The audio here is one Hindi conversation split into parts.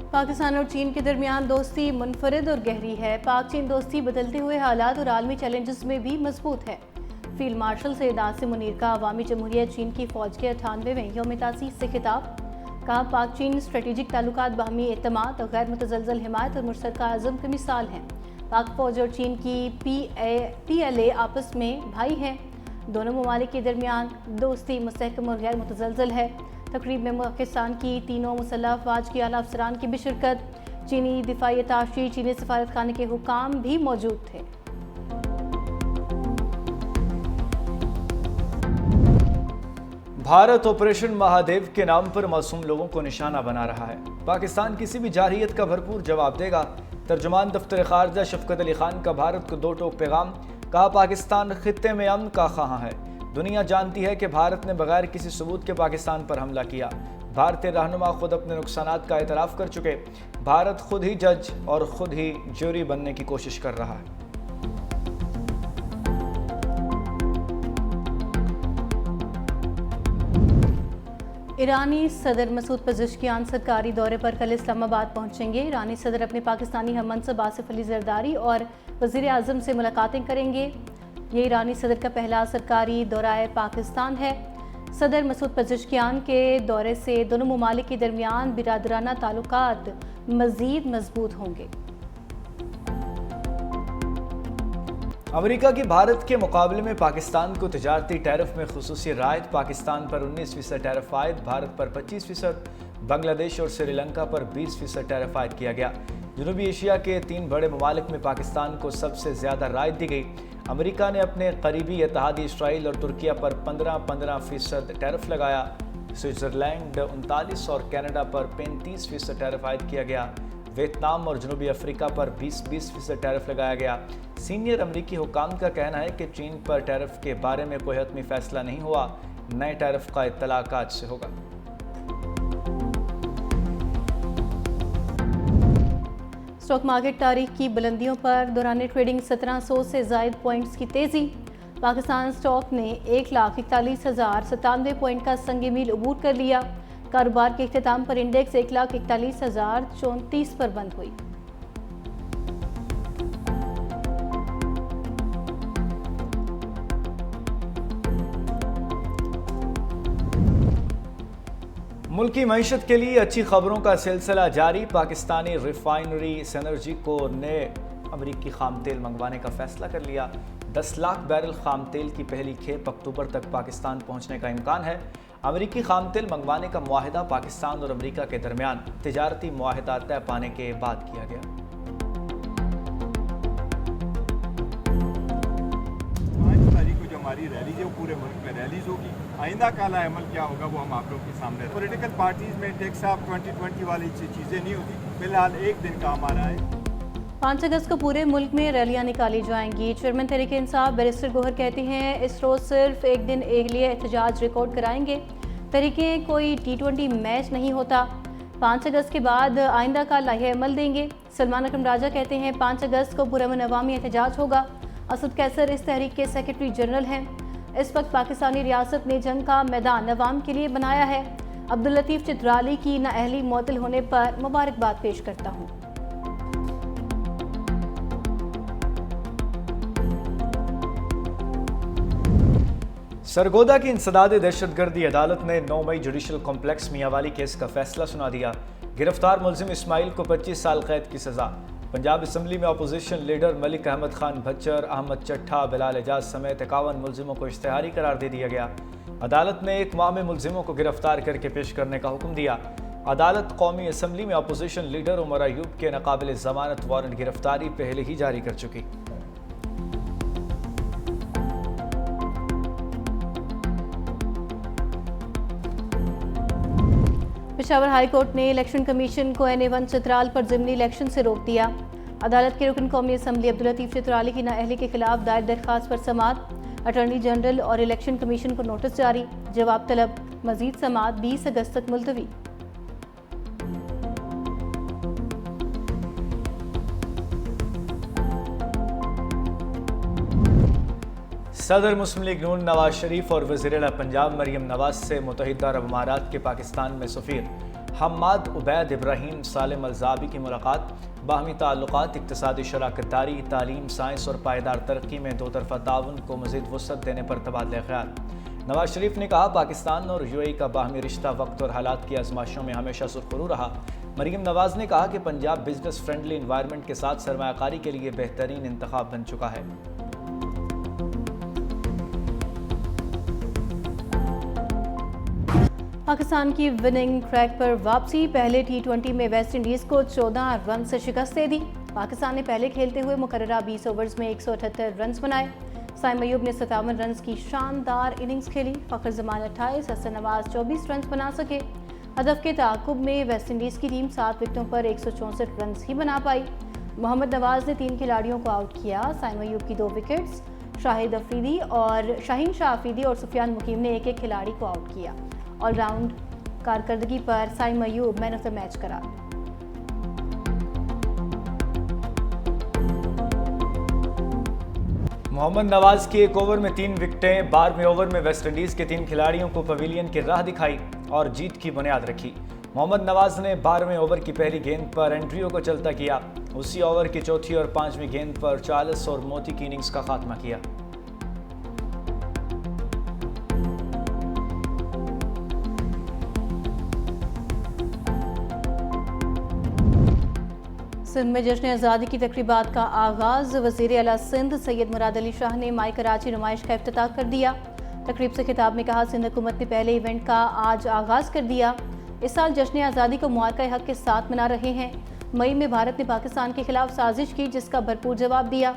पाकिस्तान और चीन के दरमियान दोस्ती मुनफरिद और गहरी है। पाक चीन दोस्ती बदलते हुए हालात और आलमी चैलेंजेस में भी मजबूत है। फील्ड मार्शल सैयद आसिम मुनीर का अवामी जमहूरियत चीन की फ़ौज के 98वें यौम तासीस से खिताब। कहा, पाक चीन स्ट्रेटेजिक ताल्लुकात बाहमी एतमाद और गैर मुतज़लज़ल हिमायत और मुश्तरका अज़म की मिसाल हैं। पाक फ़ौज और चीन की PLA आपस में भाई हैं। दोनों ममालिक के दरमियान दोस्ती मुस्तहकम और गैर मुतज़लज़ल है। तकरीब में पाकिस्तान की तीनों मुसल्लह अफवाज की आला अफसरान की भी शिरकत। चीनी दिफाई अत्ताशी, चीनी सफारत खाने के हुकाम भी मौजूद थे। भारत ऑपरेशन महादेव के नाम पर मासूम लोगों को निशाना बना रहा है। पाकिस्तान किसी भी जारहियत का भरपूर जवाब देगा। तर्जुमान दफ्तर खारजा शफकत अली खान का भारत को दो टोक पैगाम। कहा, पाकिस्तान खित्ते में अमन का ख़्वाह है। दुनिया जानती है कि भारत ने बगैर किसी सबूत के पाकिस्तान पर हमला किया। भारतीय रहनुमा खुद अपने नुकसानात का एतराफ़ कर चुके। भारत खुद ही जज और खुद ही ज्यूरी बनने की कोशिश कर रहा है। ईरानी सदर मसूद पज़ेश्कियान सरकारी दौरे पर कल इस्लामाबाद पहुंचेंगे। ईरानी सदर अपने पाकिस्तानी हम मनसब आसिफ अली जरदारी और वज़ीर आज़म से मुलाकातें करेंगे। ये ईरानी सदर का पहला सरकारी दौरा पाकिस्तान है। सदर मसूद पज़ेश्कियान के दौरे से दोनों ममालिक के दरमियान बिरादराना ताल्लुकात मज़ीद मजबूत होंगे। अमेरिका की भारत के मुकाबले में पाकिस्तान को तजारती टैरिफ में खुसूसी रायत। पाकिस्तान पर 19% टैरिफ आयद, भारत पर 25%, बांग्लादेश और श्रीलंका पर 20% टैरिफ आयद किया गया। जनूबी एशिया के 3 बड़े ममालिक में पाकिस्तान को सबसे ज़्यादा रायत दी गई। अमेरिका ने अपने करीबी इत्तेहादी इसराइल और तुर्किया पर 15% टैरिफ लगाया। स्विट्ज़रलैंड 39 और कनाडा पर 35% टैरिफ आयद किया गया। वियतनाम और जनूबी अफ्रीका पर 20% टैरिफ लगाया गया। सीनियर अमरीकी हुकाम का कहना है कि चीन पर टैरिफ के बारे में कोई हतमी फैसला नहीं हुआ। नए टैरिफ का इत्तलाक आज से होगा। स्टॉक मार्केट तारीख की बुलंदियों पर दौरान ट्रेडिंग 1700 से ज़ायद पॉइंट्स की तेज़ी। पाकिस्तान स्टॉक ने 1,41,097 पॉइंट का संग मील अबूर कर लिया। कारोबार के इख्तिताम पर इंडेक्स 1,41,034 पर बंद हुई। मुल्की मईशत के लिए अच्छी खबरों का सिलसिला जारी। पाकिस्तानी रिफाइनरी सेनर्जी को नए अमरीकी खाम तेल मंगवाने का फैसला कर लिया। 10 लाख बैरल खाम तेल की पहली खेप अक्टूबर तक पाकिस्तान पहुंचने का इम्कान है। अमरीकी खाम तेल मंगवाने का मुआहिदा पाकिस्तान और अमरीका के दरमियान तिजारती मुआहिदा तय पाने के बाद किया गया। 5 तारीख को जो हमारी रैली है वो पूरे मुल्क में रैलीज होगी। आइंदा काला अमल क्या होगा वो हम आप लोगों के सामने। पॉलिटिकल पार्टीज में टैक्स ऑफ 2020 वाली चीज़ें नहीं होती। फिलहाल एक दिन का हमारा है। 5 अगस्त को पूरे मुल्क में रैलियां निकाली जाएंगी। चेयरमैन तहरीक इंसाफ बैरिस्टर गोहर कहते हैं, इस रोज़ सिर्फ एक दिन के लिए एहतजाज रिकॉर्ड कराएंगे। तहरीकें कोई T20 मैच नहीं होता। 5 अगस्त के बाद आइंदा का लाहे अमल देंगे। सलमान अकरम राजा कहते हैं, 5 अगस्त को पुरअमन अवामी एहतजाज होगा। असद कैसर इस तहरीक के सेक्रेटरी जनरल हैं। इस वक्त पाकिस्तानी रियासत ने जंग का मैदान अवाम के लिए बनाया है। अब्दुल लतीफ़ चित्राली की नाअहली मुअत्तल होने पर मुबारकबाद पेश करता हूँ। सरगोदा की इंसदाद दहशतगर्दी अदालत ने 9 मई जुडिशल कॉम्प्लेक्स मियांवाली केस का फैसला सुना दिया। गिरफ्तार मुलजिम इस्माइल को 25 साल कैद की सजा। पंजाब असम्बली में अपोजिशन लीडर मलिक अहमद खान भच्चर, अहमद चट्ठा, बिलाल एजाज समेत 51 मुलजिमों को इश्तेहारी करार दे दिया गया। अदालत ने 1 माह में मुलजिमों को गिरफ्तार करके पेश करने का हुक्म दिया। अदालत कौमी असम्बली में अपोजिशन लीडर उमर अयूब के नाकाबिल जमानत वारंट गिरफ्तारी पहले ही जारी कर चुकी। पेशावर हाई कोर्ट ने इलेक्शन कमीशन को NA1 चित्राल पर ज़िमनी इलेक्शन से रोक दिया। अदालत के रुकन कौमी असम्बली अब्दुल लतीफ़ चित्राली की नाअहली के खिलाफ दायर दरख्वास्त पर समाअत। अटॉर्नी जनरल और इलेक्शन कमीशन को नोटिस जारी। जवाब तलब। मजीद समाअत 20 अगस्त तक मुलतवी। सदर मुस्लिम लीग नून नवाज शरीफ और वज़ीर-ए-आला पंजाब मरियम नवाज से मुत्तहिदा अरब अमारात के पाकिस्तान में सफ़ीर हम्माद उबैद इब्राहीम सालिम अलजाबी की मुलाकात, बाहमी ताल्लुकात, इक्तिसादी शराकतदारी, तालीम, साइंस और पायदार तरक्की में दो तरफ़ा ताउन को मज़ीद वुसअत देने पर तबादला ख्याल। नवाज शरीफ ने कहा, पाकिस्तान और यूएई का बाहमी रिश्ता वक्त और हालात की आजमाइशों में हमेशा सुरखरू रहा। मरीम नवाज ने कहा कि पंजाब बिजनेस फ्रेंडली इन्वायरमेंट के साथ सरमायाकारी के लिए बेहतरीन इंतखाब बन चुका है। पाकिस्तान की विनिंग ट्रैक पर वापसी, पहले T20 में वेस्ट इंडीज को 14 रन से शिकस्त दे दी। पाकिस्तान ने पहले खेलते हुए मुकर्ररा 20 ओवर्स में 178 रन बनाए। साइम अयूब ने 57 रन की शानदार इनिंग्स खेली। फखर जमान 28, हसन नवाज 24 रन बना सके। हदफ के ताकुब में वेस्ट इंडीज की टीम 7 विकेटों पर 164 रन ही बना पाई। मोहम्मद नवाज ने 3 खिलाड़ियों को आउट किया। साइम अयूब की 2 विकेट्स, शाहिन शाह अफरीदी और सुफियान मुकीम ने एक खिलाड़ी को आउट किया। ऑलराउंड कारकर्दगी पर Saim Ayub man of the match करार। मोहम्मद नवाज की 1 ओवर में 3 विकेटें, 12वें ओवर में वेस्ट इंडीज के 3 खिलाड़ियों को पवेलियन की राह दिखाई और जीत की बुनियाद रखी। मोहम्मद नवाज ने 12वें ओवर की पहली गेंद पर एंड्रियो को चलता किया। उसी ओवर की चौथी और 5वीं गेंद पर चार्ल्स और मोती की इनिंग्स का खात्मा किया। सिंध में जश्न आज़ादी की तकरीबात का आगाज़, वज़ीर आला सिंध सैयद मुराद अली शाह ने माई कराची नुमाइश का इफ्तिताह कर दिया। तकरीब से खिताब में कहा, सिंध हुकूमत ने पहले इवेंट का आज आगाज़ कर दिया। इस साल जश्न आज़ादी को मुआरका हक के साथ मना रहे हैं। मई में भारत ने पाकिस्तान के खिलाफ साजिश की, जिसका भरपूर जवाब दिया।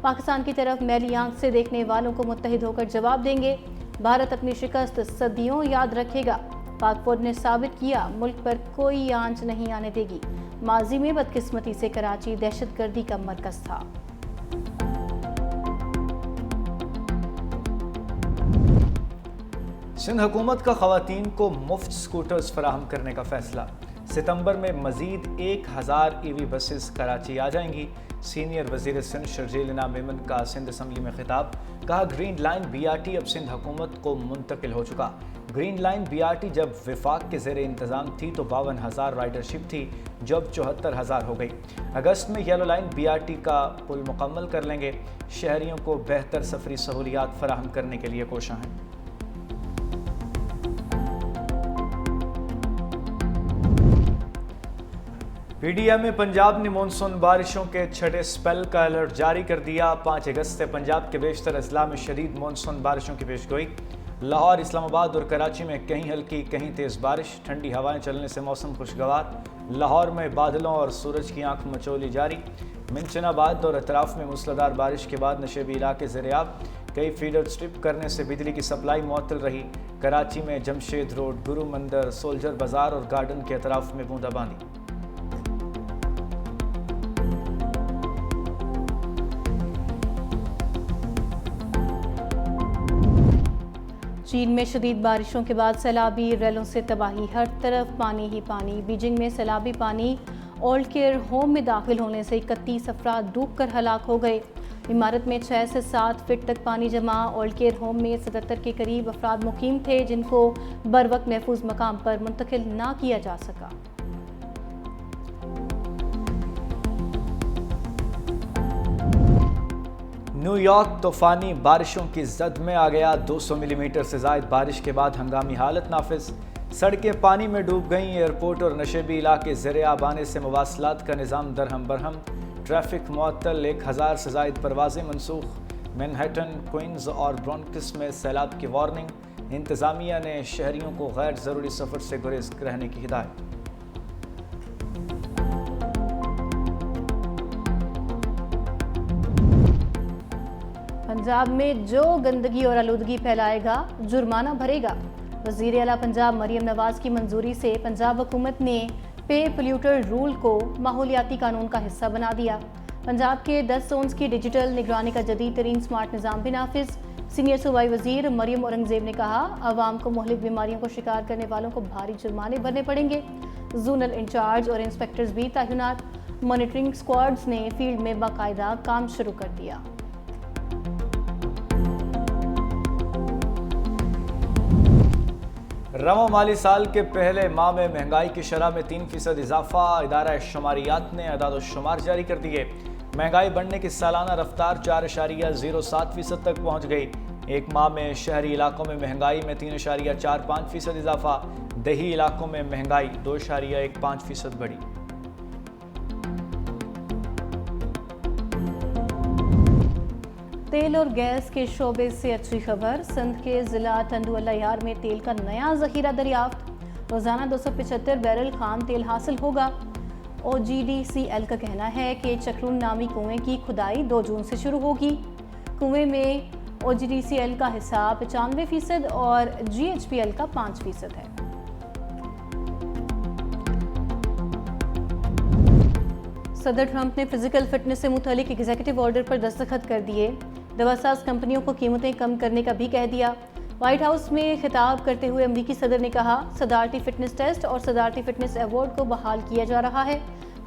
पाकिस्तान की तरफ मैली आंख से देखने वालों को मुत्तहिद होकर जवाब देंगे। भारत अपनी शिकस्त सदियों याद रखेगा। पाक फौज ने साबित किया, मुल्क पर कोई आंच नहीं आने देगी। माजी में बदकिस्मती से कराची दहशतगर्दी का मरकज था। सिंध हुकूमत का खवातीन को मुफ्त स्कूटर्स फराहम करने का फैसला। सितंबर में मजीद 1000 EV बसेस कराची आ जाएंगी। सीनियर वजीर सिंध शर्जील इनाम मेमन का सिंध असम्बली में खिताब, कहा, ग्रीन लाइन BRT अब सिंध हुकूमत को मुंतकिल हो चुका। ग्रीन लाइन BRT जब विफाक के ज़ेरे इंतज़ाम थी तो 52,000 राइडरशिप थी, जब 74,000 हो गई। अगस्त में येलो लाइन BRT का पुल मुकम्मल कर लेंगे। शहरियों को बेहतर सफरी सहूलियात फराहम करने के लिए कोशां हैं। PDM में पंजाब ने मानसून बारिशों के छठे स्पेल का अलर्ट जारी कर दिया। 5 अगस्त से पंजाब के बेशतर अजला में शदीद मानसून बारिशों की पेशगोई। लाहौर, इस्लामाबाद और कराची में कहीं हल्की कहीं तेज़ बारिश, ठंडी हवाएं चलने से मौसम खुशगवार। लाहौर में बादलों और सूरज की आंख मचोली जारी। मिंचनाबाद और अतराफ में मूसलाधार बारिश के बाद नशेबी इलाके ज़ेरे-आब। कई फीडर स्ट्रिप करने से बिजली की सप्लाई मुअत्तल रही। कराची में जमशेद रोड, गुरु मंदिर, सोल्जर बाजार और गार्डन के अतराफ में बूंदाबांदी। चीन में शदीद बारिशों के बाद सैलाबी रैलों से तबाही, हर तरफ पानी ही पानी। बीजिंग में सैलाबी पानी ओल्ड केयर होम में दाखिल होने से 31 अफराद डूबकर हलाक हो गए। इमारत में 6 से 7 फीट तक पानी जमा। ओल्ड केयर होम में 77 के करीब अफराद मुकीम थे, जिनको बरवक्त महफूज मकाम पर मुंतकिल ना किया जा सका। न्यूयॉर्क तूफानी बारिशों की जद में आ गया। 200 मिलीमीटर से ज़ायद बारिश के बाद हंगामी हालत नाफिज। सड़कें पानी में डूब गईं। एयरपोर्ट और नशेबी इलाके ज़ेरे-आब आने से मवासलात का निज़ाम दरहम बरहम। ट्रैफिक मुअत्तल, 1000 से ज़ायद परवाज़ें मनसूख। मैनहट्टन, क्वींस और ब्रोंक्स में सैलाब की वार्निंग। इंतज़ामिया ने शहरियों को गैर ज़रूरी सफ़र से गुरेज रहने की हिदायत। पंजाब में जो गंदगी और आलूदगी फैलाएगा जुर्माना भरेगा। वज़ीर आला पंजाब मरीम नवाज की मंजूरी से पंजाब हुकूमत ने पे पोल्यूटर रूल को माहौलियाती कानून का हिस्सा बना दिया। पंजाब के 10 जोन्स की डिजिटल निगरानी का जदीद तरीन स्मार्ट निज़ाम भी नाफिज। सीनियर सूबाई वज़ीर मरीम औरंगज़ेब ने कहा, आवाम को मुहलिक बीमारियों को शिकार करने वालों को भारी जुर्माने भरने पड़ेंगे। जोनल इंचार्ज और इंस्पेक्टर्स भी तैनात। मॉनिटरिंग स्क्वाड्स ने फील्ड में बाकायदा काम शुरू कर दिया। रवा माली साल के पहले माह में महंगाई की शरह में 3% इजाफा। इदारा शुमारियात ने अदाद शुमार जारी कर दिए। महंगाई बढ़ने की सालाना रफ्तार 4.07% तक पहुंच गई। एक माह में शहरी इलाकों में महंगाई में 3.45% इजाफा। देही इलाकों में महंगाई 2.15% बढ़ी। तेल और गैस के शोबे से अच्छी खबर। सिंध के जिला तंदुअल्लायार में तेल का नया जखीरा दरियाफ्त। रोजाना 275 बैरल खाम तेल हासिल होगा। OGDCL का कहना है कि चक्रून नामी कुएं की खुदाई 2 जून से शुरू होगी। कुएं में OGDCL का हिस्सा 95% और GHPL का 5% है। सदर ट्रंप ने फिजिकल फिटनेस से मुतालिक एग्जीक्यूटिव ऑर्डर पर दस्तखत कर दिए। दवासाज कंपनियों को कीमतें कम करने का भी कह दिया। व्हाइट हाउस में खिताब करते हुए अमरीकी सदर ने कहा, सदारती फिटनेस टेस्ट और सदारती फिटनेस अवार्ड को बहाल किया जा रहा है।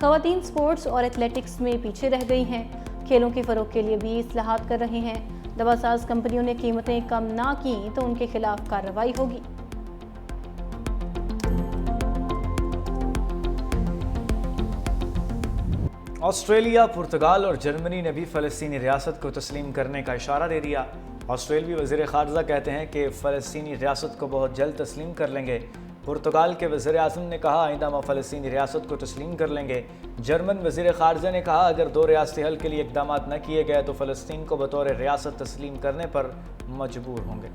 खवातीन स्पोर्ट्स और एथलेटिक्स में पीछे रह गई हैं। खेलों के फ़रोग के लिए भी इस्लाहात कर रहे हैं। दवासाज कंपनियों ने कीमतें कम ना की तो उनके खिलाफ कार्रवाई होगी। ऑस्ट्रेलिया, पुर्तगाल और जर्मनी ने भी फ़लस्तीनी रियासत को तस्लीम करने का इशारा दे दिया। ऑस्ट्रेलवी वज़ीर ख़ारजा कहते हैं कि फ़लस्तीनी रियासत को बहुत जल्द तस्लीम कर लेंगे। पुर्तगाल के वज़ीर आज़म ने कहा, आइंदा माह फ़लस्तीनी रियासत को तस्लीम कर लेंगे। जर्मन वज़ीर ख़ारजा ने कहा, अगर 2 रियासती हल के लिए इक़दामात न किए गए तो फ़लस्तीन को बतौर रियासत तस्लीम करने पर मजबूर होंगे।